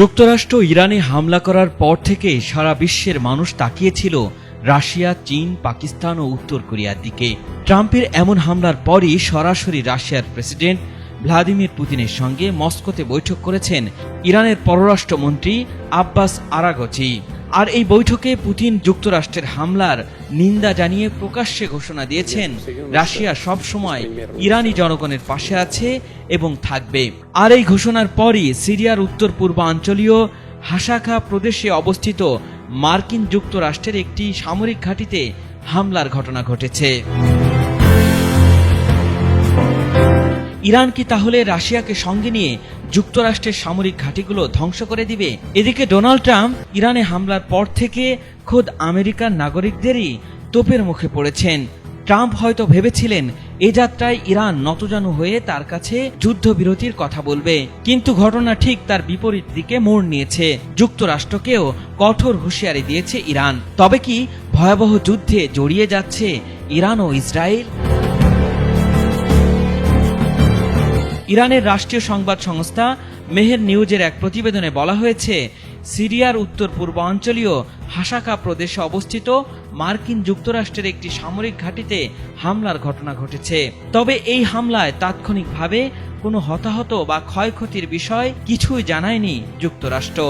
যুক্তরাষ্ট্র ইরানে হামলা করার পর থেকে সারা বিশ্বের মানুষ তাকিয়েছিল রাশিয়া, চীন, পাকিস্তান ও উত্তর কোরিয়ার দিকে। ট্রাম্পের এমন হামলার পরই সরাসরি রাশিয়ার প্রেসিডেন্ট ভ্লাদিমির পুতিনের সঙ্গে মস্কোতে বৈঠক করেছেন ইরানের পররাষ্ট্রমন্ত্রী আব্বাস আরাগচি। আর এই বৈঠকে পুতিন যুক্তরাষ্ট্রের হামলার নিন্দা জানিয়ে প্রকাশ্যে ঘোষণা দিয়েছেন রাশিয়া সব সময় ইরানি জনগণের পাশে আছে এবং থাকবে। আর এই ঘোষণার পরই সিরিয়ার উত্তর পূর্বাঞ্চলীয় হাসাকা প্রদেশে অবস্থিত মার্কিন যুক্তরাষ্ট্রের একটি সামরিক ঘাঁটিতে হামলার ঘটনা ঘটেছে। ইরান কি তাহলে রাশিয়াকে সঙ্গে নিয়ে যুক্তরাষ্ট্রের সামরিক ঘাঁটিগুলো ধ্বংস করে দিবে? এদিকে ডোনাল্ড ট্রাম্প ইরানে হামলার পর থেকে খোদ আমেরিকার নাগরিকদেরই তোপের মুখে পড়েছেন। ট্রাম্প হয়তো ভেবেছিলেন এ যাত্রায় ইরান নতজানু হয়ে তার কাছে যুদ্ধবিরতির কথা বলবে, কিন্তু ঘটনা ঠিক তার বিপরীত দিকে মোড় নিয়েছে। যুক্তরাষ্ট্রকেও কঠোর হুঁশিয়ারি দিয়েছে ইরান। তবে কি ভয়াবহ যুদ্ধে জড়িয়ে যাচ্ছে ইরান ও ইসরায়েল? ইরানের রাষ্ট্রীয় সংবাদ সংস্থা মেহের নিউজের এক প্রতিবেদনে বলা হয়েছে, সিরিয়ার উত্তর পূর্বাঞ্চলীয় হাসাকা প্রদেশে অবস্থিত মার্কিন যুক্তরাষ্ট্রের একটি সামরিক ঘাঁটিতে হামলার ঘটনা ঘটেছে। তবে এই হামলায় তাৎক্ষণিকভাবে কোনো হতাহত বা ক্ষয়ক্ষতির বিষয় কিছুই জানায়নি যুক্তরাষ্ট্র।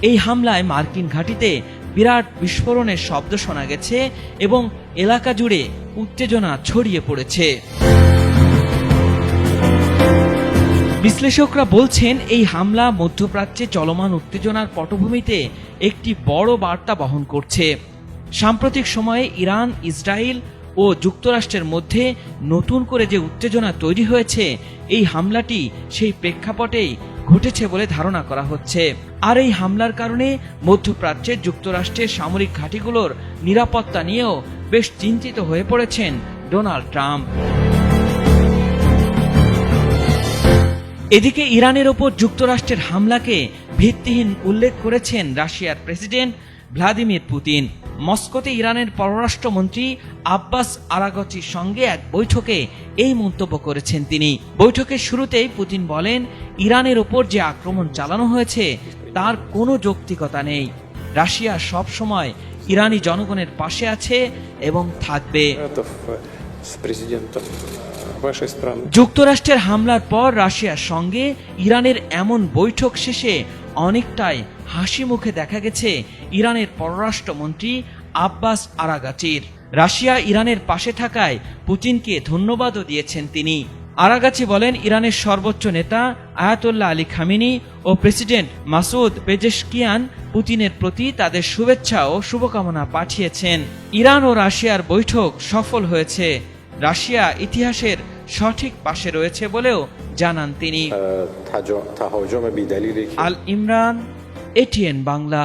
এই হামলায় মার্কিন ঘাঁটিতে বিরাট বিস্ফোরণের শব্দ শোনা গেছে এবং এলাকা জুড়ে উত্তেজনা ছড়িয়ে পড়েছে। বিশ্লেষকরা বলছেন, এই হামলা মধ্যপ্রাচ্যে চলমান উত্তেজনার পটভূমিতে একটি বড় বার্তা বহন করছে। সাম্প্রতিক সময়ে ইরান, ইসরায়েল ও যুক্তরাষ্ট্রের মধ্যে নতুন করে যে উত্তেজনা তৈরি হয়েছে, এই হামলাটি সেই প্রেক্ষাপটেই ঘটেছে বলে ধারণা করা হচ্ছে। আর এই হামলার কারণে মধ্যপ্রাচ্যের যুক্তরাষ্ট্রের সামরিক ঘাঁটিগুলোর নিরাপত্তা নিয়েও বেশ চিন্তিত হয়ে পড়েছেন ডোনাল্ড ট্রাম্প। এদিকে ইরানের ওপর যুক্তরাষ্ট্রের হামলাকে ভিত্তিহীন উল্লেখ করেছেন রাশিয়ার প্রেসিডেন্ট ভ্লাদিমির পুতিন। মস্কোতে ইরানের পররাষ্ট্রমন্ত্রী আব্বাস আরাগচির সঙ্গে এক বৈঠকে এই মন্তব্য করেছেন তিনি। বৈঠকের শুরুতেই পুতিন বলেন, ইরানের ওপর যে আক্রমণ চালানো হয়েছে তার কোনো যৌক্তিকতা নেই। রাশিয়া সব সময় ইরানি জনগণের পাশে আছে এবং থাকবে। যুক্তরাষ্ট্রের হামলার পর রাশিয়ার সঙ্গে ইরানের এমন বৈঠক শেষে অনেকটাই হাসি মুখে দেখা গেছে ইরানের পররাষ্ট্রমন্ত্রী আব্বাস আরাগচির। রাশিয়া ইরানের পাশে থাকায় পুতিনকে ধন্যবাদও দিয়েছেন তিনি। আরাগচি বলেন, ইরানের সর্বোচ্চ নেতা আয়াতুল্লাহ আলী খামেনি ও প্রেসিডেন্ট মাসুদ পেজেশকিয়ান পুতিনের প্রতি তাদের শুভেচ্ছা ও শুভকামনা পাঠিয়েছেন। ইরান ও রাশিয়ার বৈঠক সফল হয়েছে। রাশিয়া ইতিহাসের সঠিক পাশে রয়েছে বলেও জানান তিনি। আল ইমরান, এটিএন বাংলা।